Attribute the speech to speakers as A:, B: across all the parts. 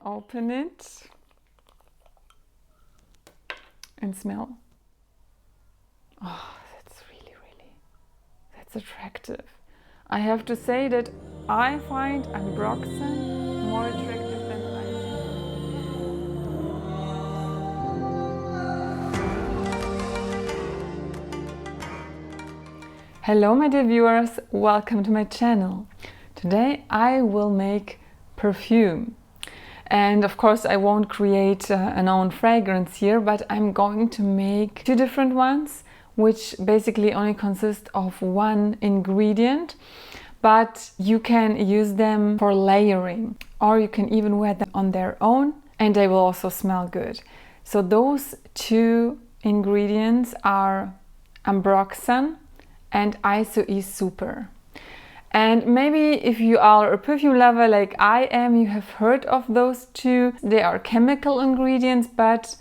A: open it and smell. Oh, that's attractive. I have to say that I find Ambroxan more attractive than Hello my dear viewers, welcome to my channel. Today I will make perfume. And of course I won't create an own fragrance here, but I'm going to make two different ones, which basically only consist of one ingredient, but you can use them for layering, or you can even wear them on their own and they will also smell good. So those two ingredients are Ambroxan and ISO-E Super. And maybe if you are a perfume lover like I am, you have heard of those two. They are chemical ingredients, but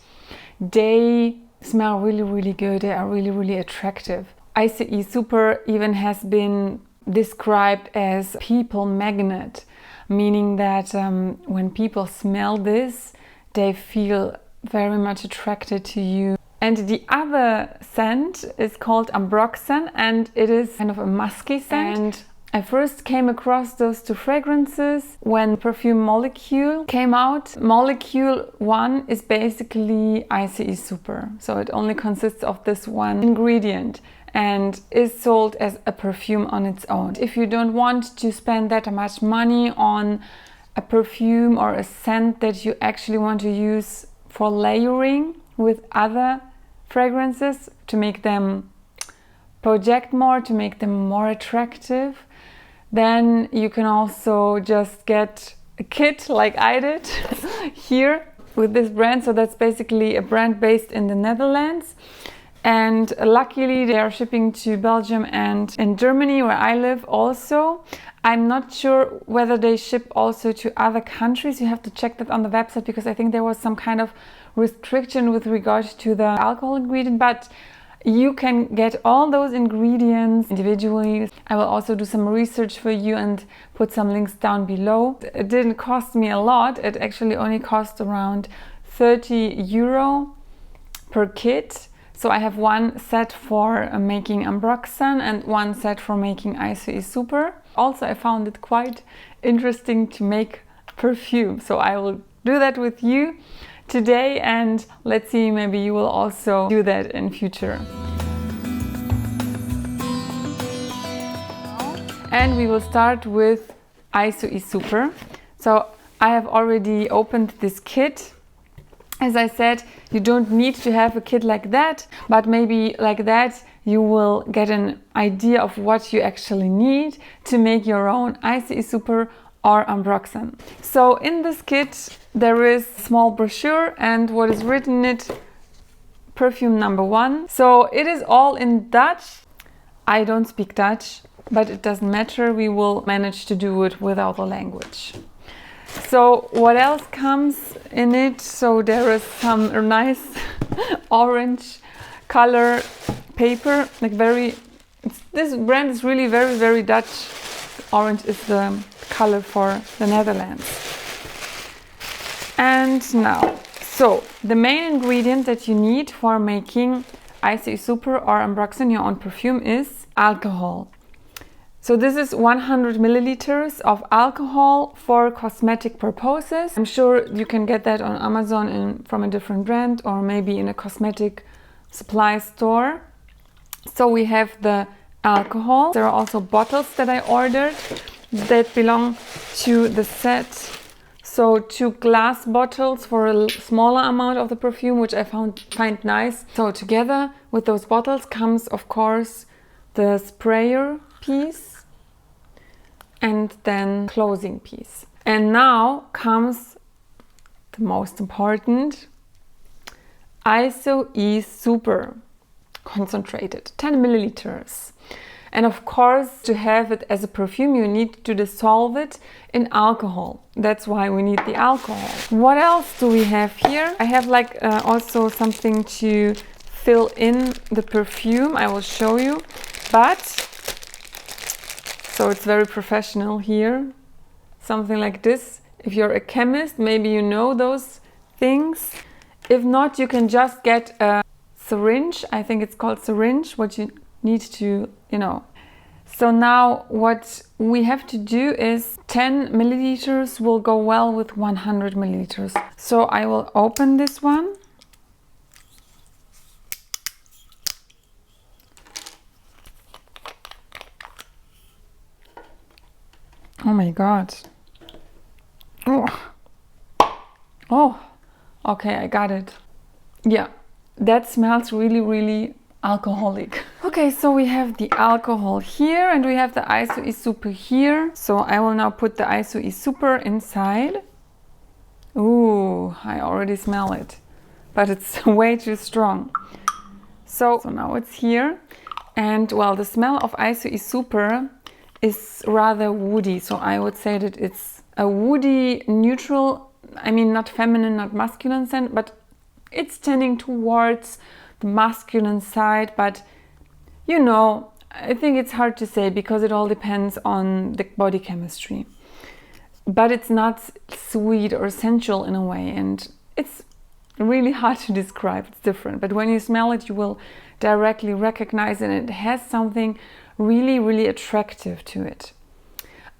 A: they smell really good. They are really attractive. ISO-E Super even has been described as people magnet, meaning that when people smell this, they feel very much attracted to you. And the other scent is called Ambroxan, and it is kind of a musky scent. And I first came across those two fragrances when perfume Molecule came out. Molecule 1 is basically ISO-E Super, so it only consists of this one ingredient and is sold as a perfume on its own. If you don't want to spend that much money on a perfume or a scent that you actually want to use for layering with other fragrances to make them project more, to make them more attractive, then you can also just get a kit like I did here with this brand. So that's basically a brand based in the Netherlands, and luckily they are shipping to Belgium and in Germany where I live also. I'm not sure whether they ship also to other countries. You have to check that on the website, because I think there was some kind of restriction with regard to the alcohol ingredient, but you can get all those ingredients individually. I will also do some research for you and put some links down below. It didn't cost me a lot. It actually only cost around 30 euro per kit. So I have one set for making Ambroxan and one set for making ISO-E Super. Also, I found it quite interesting to make perfume, so I will do that with you today, and let's see, maybe you will also do that in future. And we will start with ISO-E Super. So I have already opened this kit. As I said, you don't need to have a kit like that, but maybe like that you will get an idea of what you actually need to make your own ISO-E Super or Ambroxan. So in this kit there is a small brochure, and what is written in it, perfume number 1. So it is all in Dutch. I don't speak Dutch, but it doesn't matter, we will manage to do it without the language. So what else comes in it? So there is some nice orange color paper, like this brand is really very Dutch. Orange is the color for the Netherlands. And now, so the main ingredient that you need for making ISO-E Super or Ambroxan, your own perfume, is alcohol. So this is 100 milliliters of alcohol for cosmetic purposes. I'm sure you can get that on Amazon from a different brand, or maybe in a cosmetic supply store. So we have the alcohol. There are also bottles that I ordered that belong to the set. So 2 glass bottles for a smaller amount of the perfume, which I find nice. So together with those bottles comes, of course, the sprayer piece and then closing piece. And now comes the most important, ISO-E Super concentrated, 10 milliliters. And of course, to have it as a perfume, you need to dissolve it in alcohol. That's why we need the alcohol. What else do we have here? I have also something to fill in the perfume. I will show you. But, so it's very professional here. Something like this If you're a chemist, maybe you know those things. If not, you can just get a syringe. I think it's called syringe, what you need to, So now what we have to do is 10 milliliters will go well with 100 milliliters. So I will open this one. Oh my God. Oh, okay, I got it. Yeah, that smells really, really alcoholic. Okay, so we have the alcohol here and we have the iso-e-super here. So I will now put the iso-e-super inside. Ooh, I already smell it, but it's way too strong. So now it's here. And well, the smell of iso-e-super is rather woody. So I would say that it's a woody, neutral, I mean, not feminine, not masculine scent, but it's tending towards the masculine side. But I think it's hard to say because it all depends on the body chemistry. But it's not sweet or sensual in a way, and it's really hard to describe. It's different. But when you smell it, you will directly recognize it, and it has something really, really attractive to it.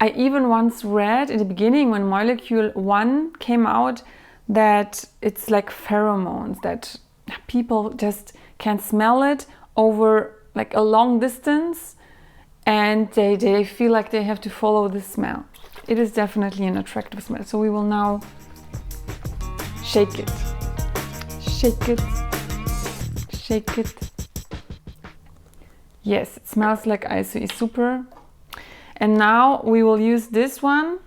A: I even once read in the beginning when Molecule 1 came out that it's like pheromones, that people just can smell it over like a long distance and they feel like they have to follow the smell. It is definitely an attractive smell. So we will now shake it. Shake it. Shake it. Yes, it smells like iso-e-super. And now we will use this one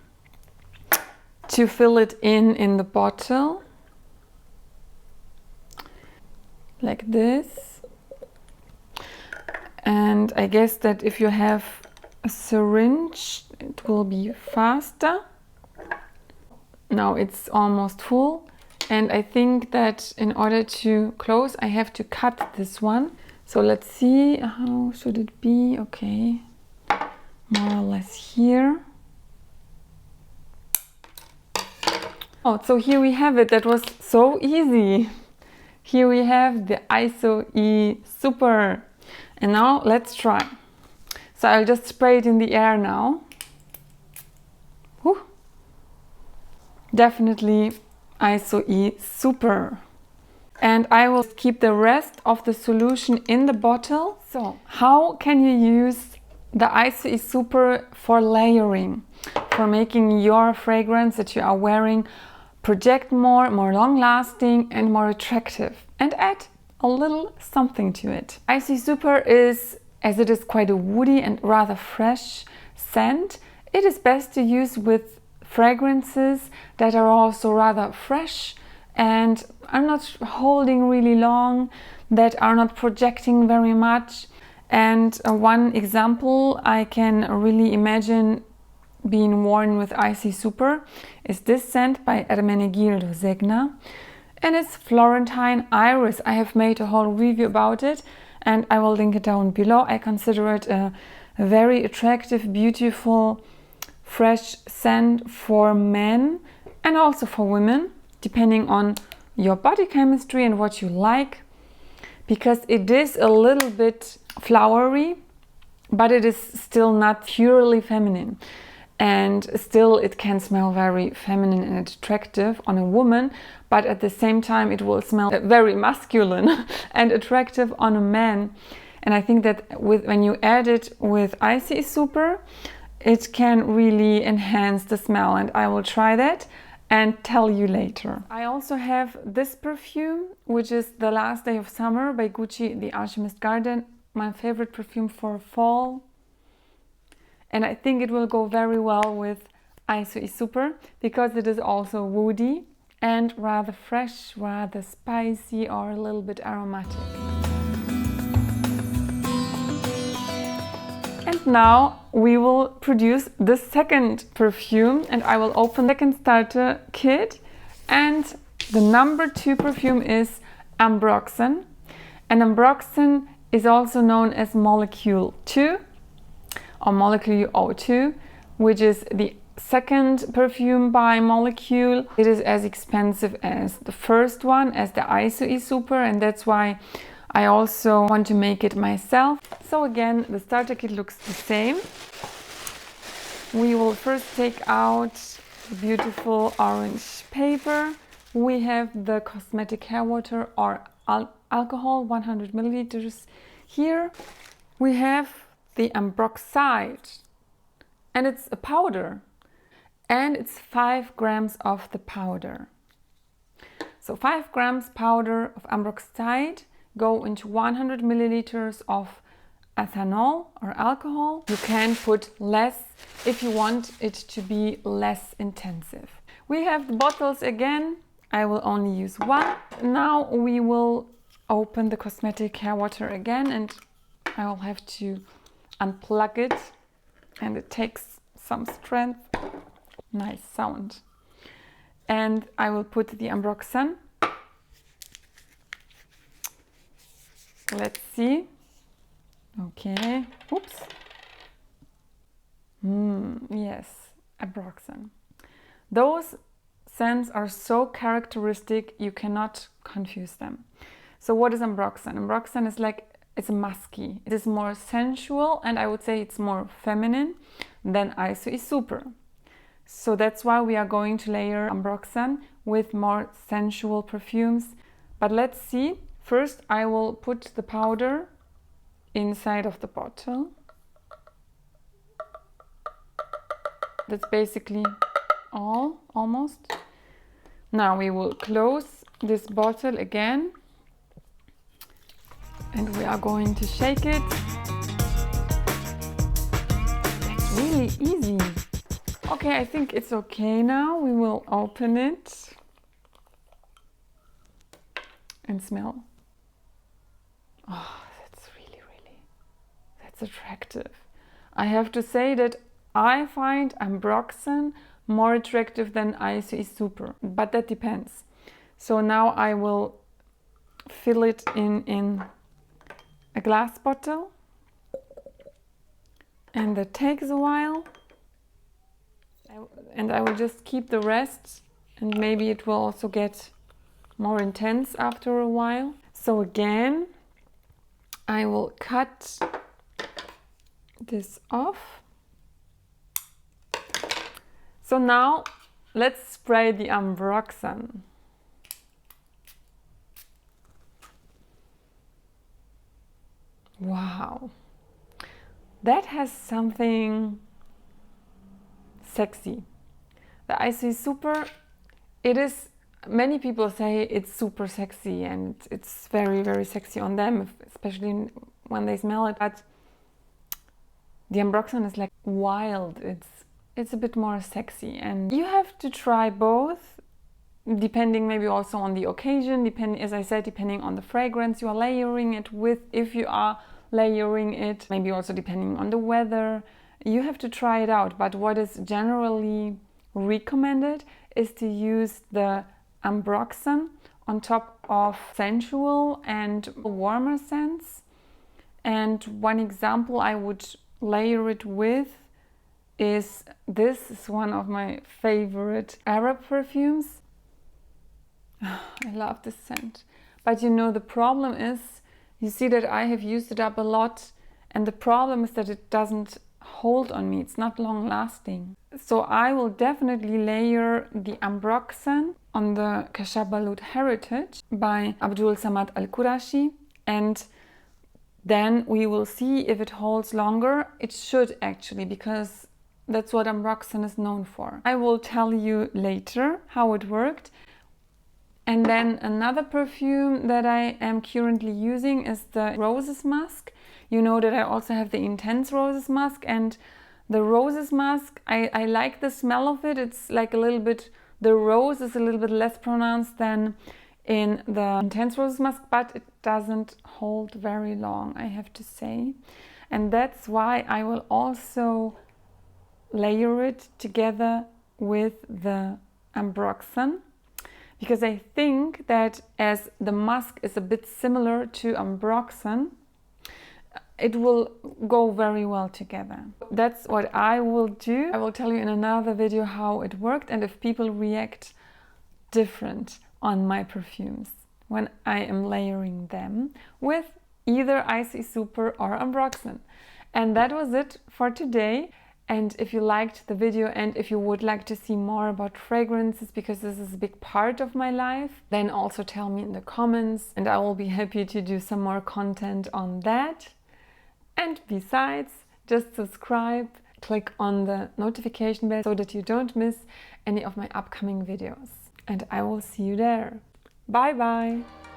A: to fill it in the bottle. Like this. And I guess that if you have a syringe, it will be faster. Now it's almost full. And I think that in order to close, I have to cut this one. So let's see, how should it be? Okay, more or less here. Oh, so here we have it. That was so easy. Here we have the iso-e-super. And now let's try. So I'll just spray it in the air now. Whew. Definitely iso-e-super. And I will keep the rest of the solution in the bottle. So how can you use the iso-e-super for layering, for making your fragrance that you are wearing project more long-lasting and more attractive, and add a little something to it. Iso-e-super is, as it is quite a woody and rather fresh scent, it is best to use with fragrances that are also rather fresh and are not holding really long, that are not projecting very much. And one example I can really imagine being worn with iso-e-super is this scent by Ermenegildo Zegna, and it's Florentine Iris. I have made a whole review about it and I will link it down below. I consider it a very attractive, beautiful, fresh scent for men and also for women, depending on your body chemistry and what you like, because it is a little bit flowery, but it is still not purely feminine. And still it can smell very feminine and attractive on a woman, but at the same time it will smell very masculine and attractive on a man. And I think that when you add it with iso-e-super, it can really enhance the smell, and I will try that and tell you later. I also have this perfume, which is The Last Day of Summer by Gucci The Alchemist Garden, my favorite perfume for fall. And I think it will go very well with iso-e-super because it is also woody and rather fresh, rather spicy or a little bit aromatic. And now we will produce the second perfume, and I will open the second starter kit. And the number 2 perfume is Ambroxan. And Ambroxan is also known as Molecule 2 or Molecule 02, which is the second perfume by Molecule. It is as expensive as the first one, as the ISO Super, and that's why I also want to make it myself. So again, the starter kit looks the same. We will first take out the beautiful orange paper. We have the cosmetic hair water or alcohol, 100 milliliters here. We have the Ambroxide, and it's a powder, and it's 5 grams of the powder. So 5 grams powder of Ambroxide go into 100 milliliters of ethanol or alcohol. You can put less if you want it to be less intensive. We have the bottles again. I will only use one. Now we will open the cosmetic hair water again, and I will have to unplug it, and it takes some strength. Nice sound. And I will put the Ambroxan. Let's see. Okay. Oops. Yes, Ambroxan. Those scents are so characteristic, you cannot confuse them. So what is Ambroxan? Ambroxan is like, it's musky. It is more sensual, and I would say it's more feminine than ISO Super. So that's why we are going to layer Ambroxan with more sensual perfumes. But let's see. First, I will put the powder inside of the bottle. That's basically all, almost. Now we will close this bottle again, and we are going to shake it. It's really easy. Okay, I think it's okay now. We will open it and smell. Oh, that's that's attractive. I have to say that I find Ambroxan more attractive than ISO Super, but that depends. So now I will fill it in a glass bottle, and that takes a while, and I will just keep the rest, and maybe it will also get more intense after a while. So again, I will cut this off. So now let's spray the Ambroxan. Wow, that has something sexy. The ISO Super, it is, many people say it's super sexy, and it's very, very sexy on them, especially when they smell it. But the Ambroxan is like wild. It's a bit more sexy, and you have to try both, depending maybe also on the occasion, as I said, depending on the fragrance you are layering it with, if you are layering it, maybe also depending on the weather. You have to try it out, but what is generally recommended is to use the Ambroxan on top of sensual and warmer scents. And one example I would layer it with is, this is one of my favorite Arab perfumes. I love this scent. But you know, the problem is, you see that I have used it up a lot, and the problem is that it doesn't hold on me. It's not long lasting. So I will definitely layer the Ambroxan on the Kashab Heritage by Abdul Samad Al-Qurashi, and then we will see if it holds longer. It should actually, because that's what Ambroxan is known for. I will tell you later how it worked. And then another perfume that I am currently using is the Roses Musk. You know that I also have the Intense Roses Musk, and the Roses Musk, I like the smell of it. It's like a little bit, the rose is a little bit less pronounced than in the Intense Roses Musk, but it doesn't hold very long, I have to say. And that's why I will also layer it together with the Ambroxan, because I think that as the musk is a bit similar to Ambroxan, it will go very well together. That's what I will do. I will tell you in another video how it worked and if people react different on my perfumes when I am layering them with either Icy Super or Ambroxan. And that was it for today. And if you liked the video and if you would like to see more about fragrances, because this is a big part of my life, then also tell me in the comments and I will be happy to do some more content on that. And besides, just subscribe, click on the notification bell so that you don't miss any of my upcoming videos. And I will see you there. Bye bye!